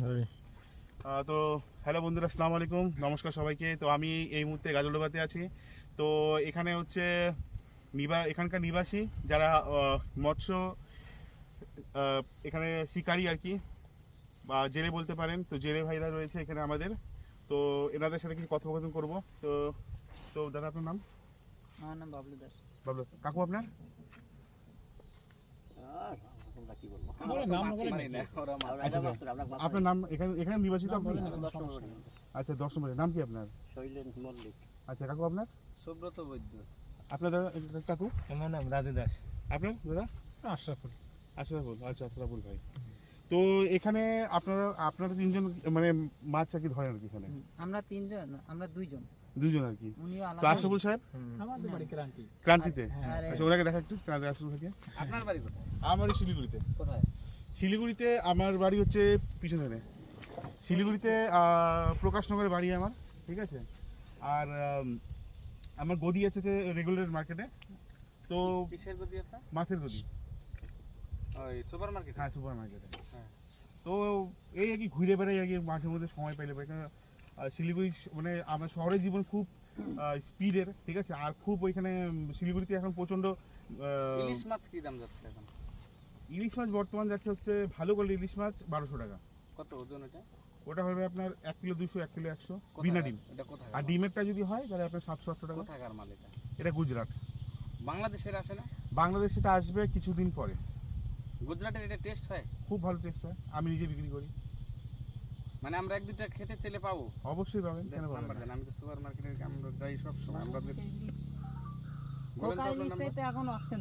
তো হ্যালো বন্ধুরা, আসসালামু আলাইকুম, নমস্কার সবাইকে। তো আমি এই মুহূর্তে গাজলডোবাতে আছি। তো এখানে হচ্ছে এখানকার নিবাসী যারা মৎস্য এখানে শিকারী আর কি, বা জেলে বলতে পারেন। তো জেলে ভাইরা রয়েছে এখানে আমাদের। তো এনাদের সাথে কিছু কথোপকথন করবো। তো তো দাদা, আপনার নাম? আমার নাম বাবলু দাস। বাবলু কাকু, আপনার? আপনার নাম? এখানে এখানে নিবাসিত আপনি? আচ্ছা, 10 নম্বরের নাম কি আপনার? শৈলেন মল্লিক। আচ্ছা কাকু, আপনার? সুব্রত বৈদ্য। আপনার দাদা কাকু? আমার নাম রাজু দাস। আপনার দাদা? আশরাফুল। আশরাফুল। আচ্ছা, আশরাফুল ভাই। তো এখানে আপনারা তিনজন মানে মাছ আর কি ধরেন আর কি এখানে? আমরা তিনজন, আমরা দুজন আর কি। উনিও তো আলাদা। আশরাফুল সাহেব আমাদের বাড়ি ক্রান্তি। ক্রান্তিতে? আর আচ্ছা, ওনাকে দেখা একটু। আশরাফুল ভাইকে। আপনার বাড়ি কোথায়? আমার বাড়ি শিলিগুড়িতে। কোথায়? শিলিগুড়িতে আমার বাড়ি হচ্ছে পিছনে। শিলিগুড়িতে প্রকাশনগরের বাড়ি আমার, ঠিক আছে। আর আমার গদি আছে যে রেগুলার মার্কেটে। তো কিসের গদি আপনার? মাছের গদি। ওই সুপার মার্কেট? হ্যাঁ, সুপার মার্কেটে। হ্যাঁ। তো এই আর কি ঘুরে বেড়াই আর কি, মাঝে মধ্যে সময় পাইলে পাই। শিলিগুড়ি মানে আমার শহরের জীবন খুব স্পিডের, ঠিক আছে। আর খুব ওইখানে শিলিগুড়িতে এখন প্রচণ্ড ইলিশ মাছ কি দাম যাচ্ছে এখন? ইলিশ মাছ বর্তমান যাচ্ছে হচ্ছে ভালো করলে ইলিশ মাছ 1200 টাকা। কত ওজন এটা? ওটা হবে আপনার 1 কিলো 200, 1 কিলো 100 বিনা ডিম। এটা কোথায়? আর ডিমেরটা যদি হয় তাহলে আপনার 700-800 টাকা। কোথাকার মাল এটা? এটা গুজরাট। বাংলাদেশের আসে না? বাংলাদেশ সেটা আসবে কিছুদিন পরে। গুজরাটের এটা টেস্ট হয়? খুব ভালো টেস্ট হয়, আমি নিজে বিক্রি করি। মানে আমরা এক দুইটা খেতে চাইলে পাবো? অবশ্যই পাবেন, কেন পাবেন নাম্বার না? দেন, আমি তো সুপার মার্কেটে আমরা যাই সব সময়। আমরা বলেন তো কোকা আপনার নাম্বার। লিস্টে এখন অপশন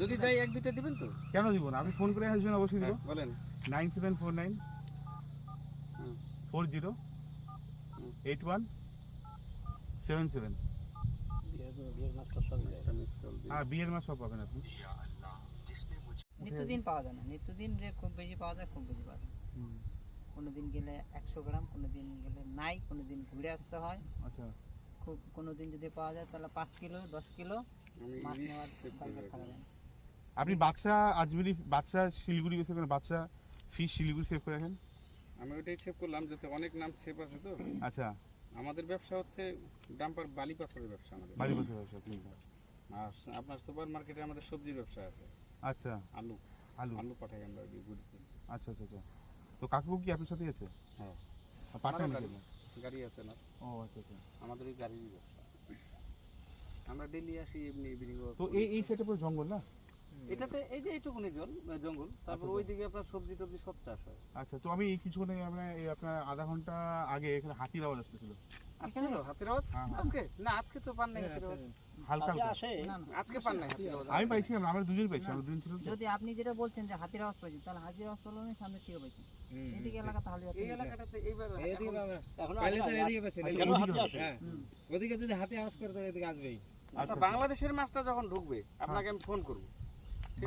যদি যাই এক দুইটা দিবেন তো? কেন দিব না? আপনি ফোন করে আসবেন, অবশ্যই দিব। হ্যাঁ, বলেন। 9749 হুম। 40 81 77। একটা মিস কল দিন। হ্যাঁ, বিয়ের মাছ সব পাবেন আপনি। নিত্যদিন পাওয়া যায় না, নিত্যদিন যে খুব বেশি পাওয়া যায়, খুব বেশি পাওয়া যায়। কোনোদিন গেলে 100 গ্রাম, কোনোদিন গেলে নাই, কোনোদিন ঘুরে আসতে হয়। আচ্ছা, খুব কোনোদিন যদি পাওয়া যায় তাহলে 5 কিলো 10 কিলো আমি মাছ ইলিশ নেওয়ার save করে দরকার রাখবো। থাকা যায়। আপনি বাক্সা আজমিরি, বাক্সা শিলিগুড়ি গেছে কেন? বাক্সা ফিশ শিলিগুড়ি সেভ করে রাখেন। আমি ওইটাই সেভ করলাম, যাতে অনেক নাম সেভ আছে তো। আচ্ছা, আমাদের ব্যবসা হচ্ছে ডাম্পার বালি পাথরের ব্যবসা আমাদের। বাড়ি বসে ব্যবসা। আর আপনার সুপার মার্কেটে আমাদের সবজির ব্যবসা আছে। আচ্ছা, আলু আলু। আলু পাঠাই আমরা গুড়িতে। আচ্ছা আচ্ছা আচ্ছা। তো কাকু কি আপনার সাথে আছে? হ্যাঁ। পাঠান আমারও নাকি? গাড়ি আছে না? ও আচ্ছা আচ্ছা। আমাদের ওই গাড়ির ব্যবসা। আমরা ডেলি আসি এমনি ইভিনিং ওয়াক। তো এই সাইডে পুরো জঙ্গল না? এটাতে এই যে এইটুকুনি জঙ্গল, তারপর আচ্ছা। ওইদিকে আপনার সবজি টবজি সব চাষ হয়। আচ্ছা, তো আমি কিছুক্ষণ আগে আপনার আধা ঘন্টা আগে এখানে হাতির আওয়াজ আসতেছিল। আসছিল হাতির আওয়াজ? হ্যাঁ, হ্যাঁ। আজকে না, আজকে তো পান নাই হাতির আওয়াজ। হালকা হালকা। না, না। আজকে পান নাই হাতির আওয়াজ? আমি পাইছি, আমরা দুজন পাইছি, আমরা দুজন ছিল তো। যদি আপনি যেটা বলছেন যে হাতির আওয়াজ পাইছেন, তাহলে হাতির আওয়াজ পেলো না, সামনে থেকে পাইছেন। এদিকে এলাকা তাহলে এই এলাকাটাতে এইবার ওদিকে যদি হাতে আওয়াজ করে তো এদিকে আসবেই। আচ্ছা, বাংলাদেশের মাছটা যখন ঢুকবে আপনাকে আমি ফোন করব।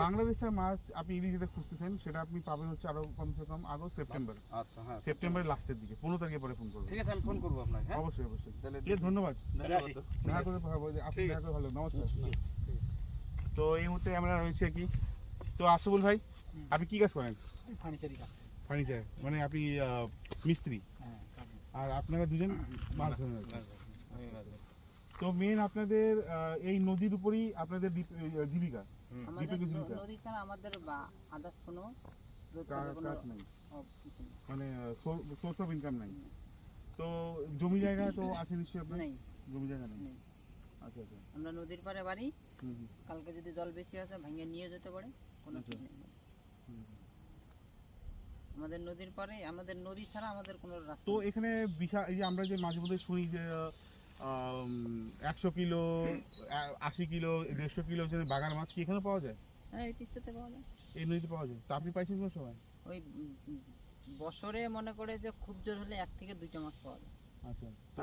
বাংলাদেশের মাছ আপনি ইলিশ যেটা খুঁজতেছেন সেটা আপনি পাবেন হচ্ছে আরো কমসে কম আরো সেপ্টেম্বর। আচ্ছা, হ্যাঁ, সেপ্টেম্বরের লাস্টের দিকে, 15 তারিখে পরে ফোন করবো। ঠিক আছে, আমি ফোন করব আপনাকে। হ্যাঁ, অবশ্যই অবশ্যই। তাহলে ধন্যবাদ। ধন্যবাদ। দেখা করে ভালো, আপনি ঠিক দেখা করে ভালো। নমস্কার। তো এই মুহূর্তে আমরা রয়েছি কি। তো আশরাফুল ভাই, আপনি কি কাজ করেন? ফার্নিচারি কাজ। ফার্নিচার মানে আপনি মিস্ত্রি? হ্যাঁ। আর আপনারা দুজন মাছ ধরেন আর কি। তো মেন আপনাদের এই নদীর উপরই আপনাদের জীবিকা? আমাদের দীপকের জীবিকা? নদী ছাড়া আমাদের আদার্স কোনো কাজ নেই, কিছু নেই। মানে সোর্স অফ ইনকাম নাই। তো জমি জায়গা তো আছে নিশ্চয়ই আপনার? নেই, জমি জায়গা নেই। নেই। আচ্ছা আচ্ছা। আমরা নদীর পাড়ে বাড়ি। হুম, হুম, কালকে যদি জল বেশি আসে ভেঙে নিয়ে যেতে পারে, কোনো আচ্ছা। ঠিক নেই। হুম। আমাদের নদীর পাড়ে, আমাদের নদী ছাড়া আমাদের কোনো রাস্তা তো নেই। এখানে বিশাল, এই যে আমরা যে মাঝে মধ্যে শুনি যে 100 কিলো 80 কিলো 150 কিলো যে বাগান মাছ, কি এখানে পাওয়া যায়? হ্যাঁ, এই তিস্তাতে পাওয়া যায়। এই নদীতে পাওয়া যায়? তো আপনি পাইছেন কোনো সময়? ওই বছরে মনে করে যে খুব জোর হলে 1 থেকে 2টা মাছ পাওয়া যায়। আচ্ছা, তো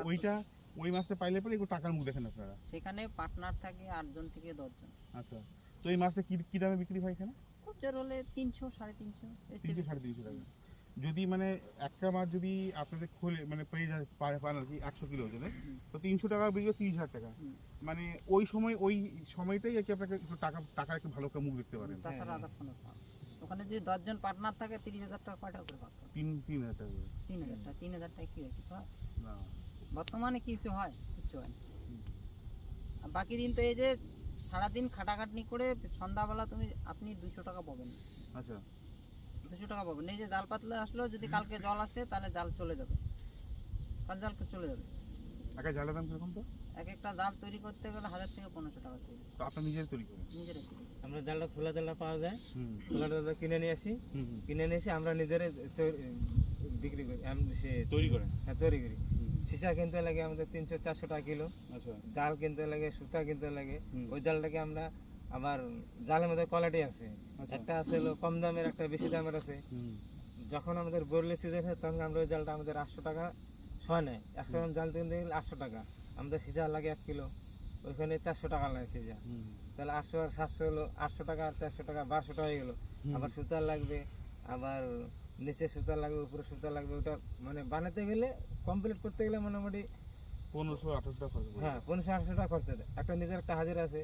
ওই মাছটা পাইলে পরে একটু টাকার মুখ দেখেন আপনারা? সেখানে পার্টনার থাকে 8 জন থেকে 10 জন। আচ্ছা, তো এই মাছটা কি দামে বিক্রি হয় এখানে? খুব জোর হলে 300 350 এর চেয়ে 300 বেশি। 350 টাকা। যদি মানে একটা মাছ যদি আপনাদের খোলে মানে পেয়ে যায় পান আর কি 100 কিলো ওজনে, তো 300 টাকা বিক্রি 30,000 টাকা। হুম। মানে ওই সময়টাই আর কি আপনাকে একটু টাকার একটু ভালো একটা মুখ দেখতে পারেন। তাছাড়া আদার্স কোনো ওখানে যদি 10 জন পার্টনার থাকে 30,000 টাকা কয় টাকা করে ভাগ করবে? 3,000 টাকা করে। 3,000 টাকা। 3,000 টাকা কি হয়? কিছু হয়? না। বর্তমানে কিছু হয়? কিচ্ছু হয় না। আর বাকি দিন তো এই যে সারাদিন খাটাখাটনি করে সন্ধ্যাবেলা আপনি 200 টাকা পাবেন না। আচ্ছা 200 টাকা পাবেন। এই যে জাল পাতলে আসলো, যদি কালকে জল আসে তাহলে জাল চলে যাবে, কাল জাল চলে যাবে। একা জালের দাম কিরকম তো? এক একটা জাল তৈরি করতে গেলে 1000 থেকে 1500 টাকা তৈরি, তো আপনার নিজের তৈরি করেন? নিজেরাই তৈরি। আমরা জালটা খোলা জালটা পাওয়া যায়, হুম খোলা জালটা কিনে নিয়ে আসি, হুম হুম। কিনে নিয়ে এসে আমরা নিজেরাই বিক্রি করি, সে তৈরি করেন? হ্যাঁ তৈরি করি। সীসা কিনতে লাগে আমাদের 300-400 টাকা কিলো, আচ্ছা জাল কিনতে লাগে, সুতা কিনতে লাগে। হুম। ওই জালটাকে আমরা আবার, জালের মধ্যে কোয়ালিটি আছে, আচ্ছা। একটা আছে হলো কম দামের, একটা বেশি দামের আছে। হুম যখন আমাদের বরলে সিজন হয় তখন আমরা ওই জালটা আমাদের 800 টাকা ছয় নেয়। 100 গ্রাম জাল কিনতে গেলে 800 টাকা, আমাদের সিজা লাগে 1 কিলো, ওইখানে 400 টাকা লাগে সিজা। হুম তাহলে 800 আর 700 হলো 800 টাকা আর 400 টাকা 1200 টাকা হয়ে গেলো। আবার সুতার লাগবে, আবার নিচে সুতার লাগবে, উপরে সুতার লাগবে। ওটা মানে বানাতে গেলে, কমপ্লিট করতে গেলে মোটামুটি 1500-1800 টাকা খরচ পড়বে। হ্যাঁ 1500-800 টাকা খরচ হবে। একটা নিজের একটা হাজিরা আছে,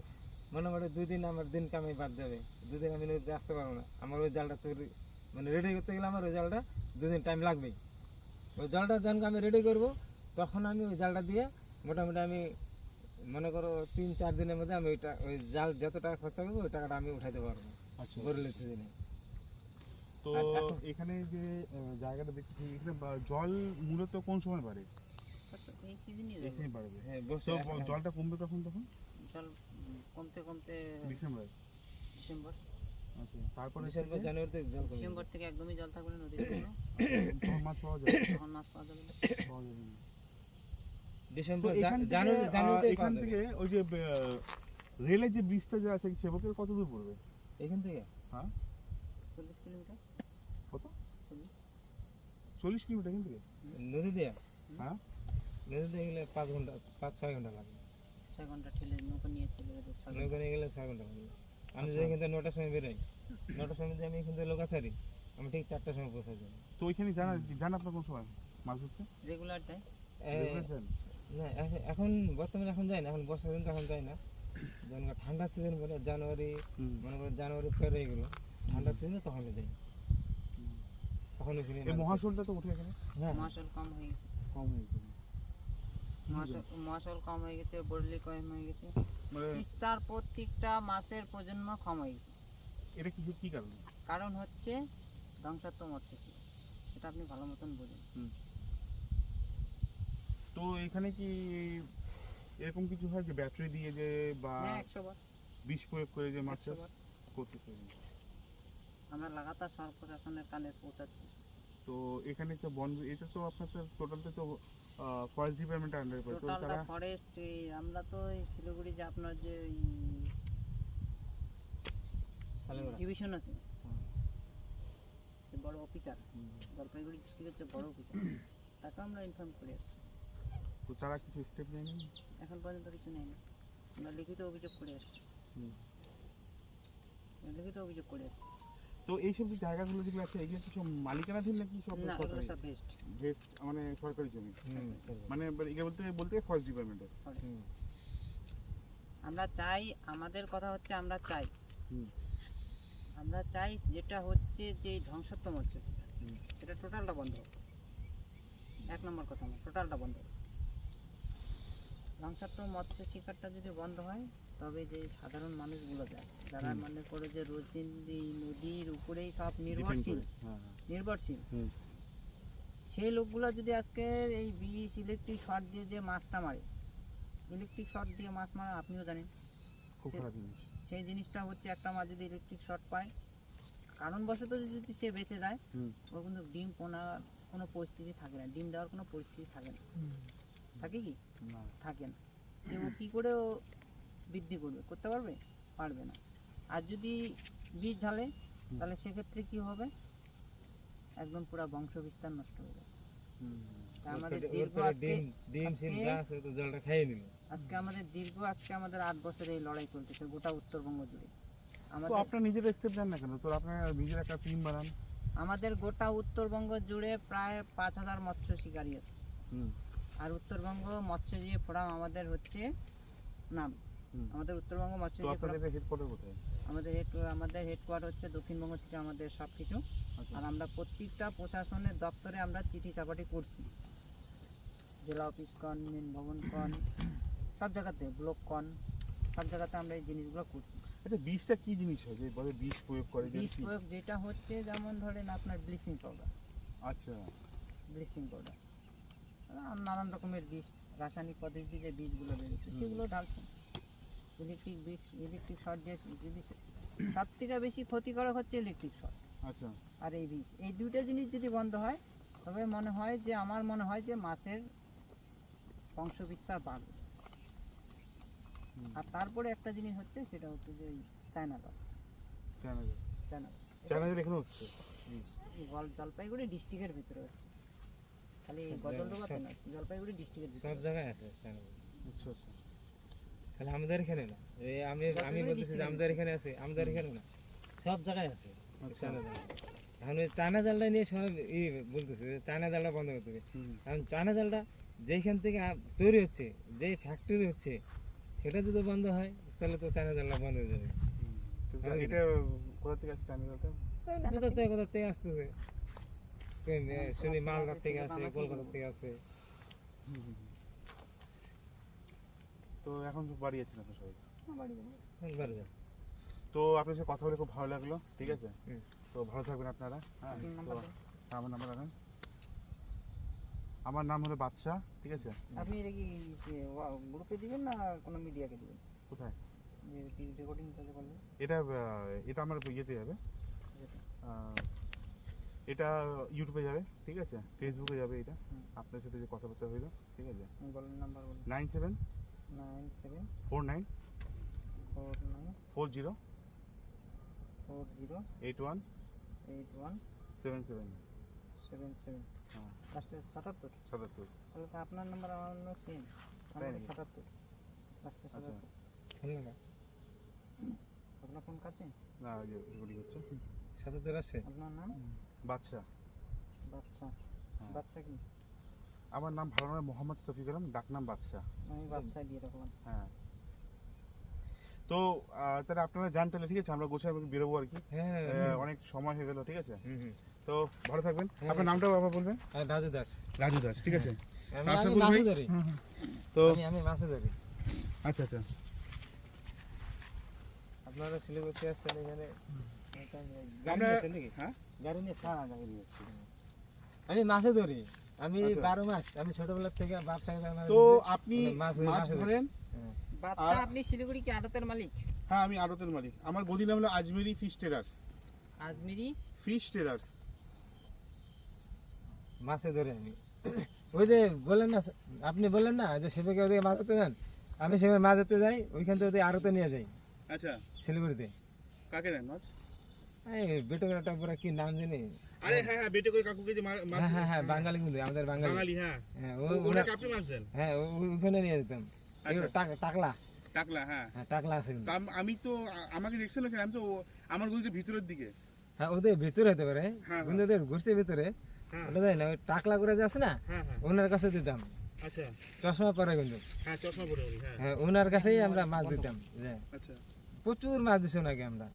মোটামুটি 2 দিন আমার দিন কামাই বাদ যাবে। 2 দিন আমি নদীতে আসতে পারবো না, আমার ওই জালটা তৈরি মানে রেডি করতে গেলে আমার ওই জালটা 2 দিন টাইম লাগবেই। ওই জালটা যখন আমি রেডি করব, তখন আমি ওই জালটা দিয়ে মোটামুটি আমি মনে করো 3-4 দিনের মধ্যে আমি ওই জাল যত টাকা খরচা করবো ওই টাকাটা আমি উঠাইতে পারবো আচ্ছা বরলের সিজনে। তো আর এখন- এখানে যে জায়গাটা দেখছি, এখানে জল মূলত কোন সময় বাড়ে? এই সিজনই এখানে বাড়বে। হ্যাঁ তো বসে জলটা কমবে তখন? জল কমতে কমতে ডিসেম্বর। ডিসেম্বর। আচ্ছা তারপরে ডিসেম্বর জানুয়ারিতে জল কমে ডিসেম্বর থেকে একদমই জল থাকবে না নদীতে কোনো, তখন মাছ পাওয়া যাবে? তখন মাছ পাওয়া যাবে না। পাওয়া যাবে না। ডিসেম্বর তো এখান থেকে, জানুয়ারিতে এখান থেকে ওই যে রেলের যে ব্রিজটা যে আছে সেবকের কত দূর পড়বে? এখান থেকে হ্যাঁ 40 কিলোমিটার। কত? 40। 40 কিলোমিটার এখান থেকে? নদী দিয়ে, হ্যাঁ নদীতে গেলে 5 ঘন্টা 5-6 ঘন্টা লাগে। 6 ঘন্টা ঠেলে নৌকা নিয়ে চলে গেলে 6 ঘন্টা। নৌকা নিয়ে গেলে 6 ঘন্টা লাগে। আমি আচ্ছা। যদি এখান থেকে 9টার সময় বেরোই, 9টার সময় যদি আমি এখান থেকে লোকা ছাড়ি, আমি ঠিক 4টার সময় পৌঁছে যাবো। তো ওইখানে জানা আপনার কোন সময় মাছ ধরতে? রেগুলার যায়। Regular যান? না এখন বর্তমানে এখন যায় না, এখন বর্ষা দিন তো এখন যায় না। যখন ঠান্ডা সিজন বলে জানুয়ারি, মনে করেন জানুয়ারি ফের হয়ে গেলো, ঠান্ডা সিজনে তখন যাই, তখন ওখানে এই মহাশোলটা তো উঠে এখানে হ্যাঁ মহাশোল কম হয়ে গেছে, কম হয়ে গেছে। মহাশোল কম হয়ে গেছে, বরলি কম হয়ে গেছে। মানে তিস্তার প্রত্যেকটা মাছের প্রজন্ম কম হয়ে গেছে। এটা কিছু কি কারণে? কারণ হচ্ছে ধ্বংসাত্মক মৎস্য শিকার। এটা আপনি ভালো মতন বোঝেন। তো এখানে কি এরকম কিছু হয় যে ব্যাটারি দিয়ে যে বা হ্যাঁ 100 বার, বিষ প্রয়োগ করে যে মাছ 100 চাষ বার। করতে? আমরা লাগাতার সরকার প্রশাসনের কানে পৌঁছাচ্ছি। তো এখানে তো বন, এটা তো আপনার টোটালটা তো ফরেস্ট ডিপার্টমেন্টের আন্ডারে পড়ে, তো টোটালটা তারা ফরেস্ট, আমরা তো এই শিলিগুড়ি যে আপনার যে শালিমারা। ডিভিশন আছে, যে বড় অফিসার, জলপাইগুড়ি ডিস্ট্রিক্টের যে বড় অফিসার, তাকে আমরা ইনফর্ম করে আসছি। তো তারা কিছু স্টেপ নেয়নি? এখন পর্যন্ত কিছু নেই না। আমরা লিখিত অভিযোগ করে আসছি, লিখিত অভিযোগ করে আসছি। তো এইসব যে জায়গাগুলো যেগুলো আছে এগুলো কি সব মালিকানাধীন নাকি সব না, এগুলো সরকারি? সব বেস্ট। ভেস্ট মানে সরকারি জমি, হুম, মানে এগুলো বলতে ফরেস্ট ডিপার্টমেন্টের। হুম। আমরা চাই, আমাদের কথা হচ্ছে আমরা চাই, হুম। আমরা চাই যেটা হচ্ছে যে এই ধ্বংসাত্মক মৎস্য শিকার, হুম। এটা টোটালটা বন্ধ হোক। 1 নম্বর কথা আমার, টোটালটা বন্ধ হোক। ধ্বংসাত্মক মৎস্য শিকারটা যদি বন্ধ হয়, তবে যে সাধারণ মানুষগুলো আছে, যারা মনে করে যে রোজ দিন এই নদীর উপরেই সব নির্ভরশীল, হ্যাঁ নির্ভরশীল, হুম। সেই লোকগুলো যদি আজকে এই বিষ ইলেকট্রিক শর্ট দিয়ে যে মাছটা মারে, ইলেকট্রিক শর্ট দিয়ে মাছ মারা আপনিও জানেন, খুব খারাপ জিনিস। সেই জিনিসটা হচ্ছে একটা মাছ যদি ইলেকট্রিক শর্ট পায়, কারণবশত যদি সে বেঁচে যায়, হুম। ওর কিন্তু ডিম পোনার কোনো পরিস্থিতি থাকে না, ডিম দেওয়ার কোনো পরিস্থিতি থাকে না। থাকে কি? না। থাকে না। সে ও কী করে ও বৃদ্ধি করবে, করতে পারবে? পারবে না। আর যদি বীজ ঢালে, তাহলে সেক্ষেত্রে কি হবে? একদম পুরো বংশ বিস্তার নষ্ট হয়ে যাবে। তা আমাদের দীর্ঘ ডিম সিম যা আছে তো জলটা খাইয়ে নিল। আজকে আমাদের 8 বছর এই লড়াই চলতেছে গোটা উত্তরবঙ্গ জুড়ে। তো আমাদের আপনার নিজের স্টেপ নেন না কেন? তো আপনার নিজের একটা টিম বানান। আমাদের গোটা উত্তরবঙ্গ জুড়ে প্রায় 5000 মৎস্য শিকারী আছে। হুম। আর উত্তরবঙ্গ মৎস্যজীবী ফোরাম আমাদের হচ্ছে নাম। হুম। আমাদের উত্তরবঙ্গ তো মৎস্যজীবী ফোরাম আপনাদের হেডকোয়ার্টার কোথায়? আমাদের হেডকোয়ার্টার হচ্ছে দক্ষিণবঙ্গ থেকে আমাদের সব কিছু। আচ্ছা। আর আমরা প্রত্যেকটা প্রশাসনের দপ্তরে আমরা চিঠি চাপাটি করছি, জেলা অফিস কন, মেন ভবন কন, সব জায়গাতে ব্লক কন, সব জায়গাতে আমরা এই জিনিসগুলো করছি। আচ্ছা, বিষটা কি জিনিস হয় যে বলে বিষ প্রয়োগ করে যে বিষ কি? প্রয়োগ যেটা হচ্ছে, যেমন ধরেন আপনার ব্লিচিং পাউডার, আচ্ছা, আর নানান রকমের বিষ, রাসায়নিক পদ্ধতিতে যে বীজগুলো বেরিয়েছে সেগুলো ঢালছে। ইলেকট্রিক শর্ট যে যদি সব থেকে বেশি ক্ষতিকারক হচ্ছে ইলেকট্রিক শর্ট আচ্ছা, আর এই বিষ, এই দুটো জিনিস যদি বন্ধ হয় তবে আমার মনে হয় যে মাছের বংশ বিস্তার বাড়বে। আর তারপরে একটা জিনিস হচ্ছে, সেটা হচ্ছে যে ওই চায়না জল। চায়না জল এখানে হচ্ছে। জলপাইগুড়ি ডিস্ট্রিক্টের ভিতরে হচ্ছে, খালি গজলডোবাতে না, জলপাইগুড়ি ডিস্ট্রিক্টের ভিতরে। সব জায়গায় আছে চায়না জল। আচ্ছা আচ্ছা, খালি আমাদের এখানে না, এই আমি বলতেছি যে আমাদের এখানে আছে, আমাদের এখানে না, সব জায়গায় আছে চায়না জল। এখন ওই চায়না জালটা নিয়ে সব বলতেছে যে চায়না জালটা বন্ধ করতে হবে। কারণ চায়না জালটা যেখান থেকে তৈরি হচ্ছে, যেই ফ্যাক্টরি হচ্ছে, সেটা যদি বন্ধ হয় তাহলে তো চায়না জালটা বন্ধ হয়ে যাবে। এটা কোথা থেকে আসছে চায়না জলটা? কোথা থেকে আসতেছে, শুনি মালদার থেকে আসে, কলকাতা থেকে আসে। তো এখন তো বাড়ি যাচ্ছেন আপনার সবাই? একবার যা। তো আপনার সাথে কথা বলে খুব ভালো লাগলো, ঠিক আছে? হুম। তো ভালো থাকবেন আপনারা। হ্যাঁ, আপনার তো নাম্বার দিন। আমার নাম্বার রাখেন। আমার নাম হলো বাদশা, ঠিক আছে? আপনি এটা কি গ্রুপে দিবেন না কোনো মিডিয়াকে দিবেন? কোথায়? যে রেকর্ডিং করলে এটা এটা আমার ইয়েতে যাবে, এটা ইউটিউবে যাবে, ঠিক আছে? ফেসবুকে যাবে। এটা আপনার সাথে যে কথাবার্তা হইলো, ঠিক আছে? বলেন, নাম্বার বলুন। 9749 9749 40 40 81 81 77। 77 হ্যাঁ, লাস্টে 77। 77। তাহলে তো আপনার নাম্বার আমার নাম্বার সেম, তাই নাকি? 77 লাস্টে আচ্ছা, 77। শুনলে না? আপনার ফোন কাছে? না ওই যে রেকর্ডিং হচ্ছে। 77 আসছে। আপনার নাম? বাদশা। বাচ্চা। হ্যাঁ। বাচ্চা কি? আমার নাম ভালো নাম মোহাম্মদ শফিক আলম, ডাকনাম বাদশা। আমি বাচ্চা দিয়ে রাখলাম। হ্যাঁ। তো তাহলে আপনারা জান তাহলে, ঠিক আছে? আমরা গোছায় বেরোবো আর কি। হ্যাঁ, অনেক সময় হয়ে গেল, ঠিক আছে? হুম। তো ভালো থাকবেন। হ্যাঁ। আপনার নামটাও আবার বলবেন? রাজু দাস। রাজু দাস, ঠিক আছে? আমি আশা আমি করি মাছে ভাই- ধরি। তো আমি মাছে ধরি। আচ্ছা আচ্ছা, আপনারা শিলিগুড়ি আসছেন এখানে, আমরা নিয়েছেন নাকি? হ্যাঁ গাড়ি নিয়ে হ্যাঁ, গাড়ি দিয়েছি। আমি মাছে ধরি। আমি আচ্ছা। 12 মাস, আমি ছোটবেলা থেকে বাপ থেকে তো আপনি মাছ মাছ ধরি। ধরেন? বাচ্চা, আর- আপনি শিলিগুড়ি কি আড়তের মালিক? হ্যাঁ, আমি আড়তের মালিক। আমার গদি নাম হলো Ajmeri fish traders. Ajmeri fish traders. মাছে ধরে আমি। ওই যে বললেন না, আপনি বললেন না যে সেবাকে ওদিকে মাছ ধরতে যান, আমি সেভাবে মাছ ধরতে যাই, ওইখান থেকে ওদের আড়তে নিয়ে যাই আচ্ছা, শিলিগুড়িতে। কাকে দেন মাছ? এই বেটোকরা টাপুরা কি নাম জানি? আরে হ্যাঁ হ্যাঁ, বেটে করে কাকুকে যে মাছ। হ্যাঁ, বাঙালি কিন্তু, আমাদের বাঙালি। বাঙালি, হ্যাঁ। হ্যাঁ, ওনাকে আপনি মাছ দেন? হ্যাঁ, ওখানে নিয়ে যেতাম। আচ্ছা। টাকলা, টাকলা, হ্যাঁ। হ্যাঁ টাকলা আছে কিন্তু। তা আমি তো আমাকে দেখছেন না কেন? আমি তো আমার গদিটা ভিতরের দিকে। হ্যাঁ, ওদের ভিতরে হতে পারে, হ্যাঁ, কিন্তু ওদের ঘুরছে ভিতরে, হ্যাঁ ওটা যায় না। ওই টাকলা করে যাচ্ছে না, হ্যাঁ হ্যাঁ, ওনার কাছে দিতাম। আচ্ছা। চশমা পরে কিন্তু, হ্যাঁ, চশমা পরে উনি, হ্যাঁ। হ্যাঁ ওনার কাছেই আমরা মাছ দিতাম। আচ্ছা। প্রচুর মাছ দিছি ওনাকে আমরা।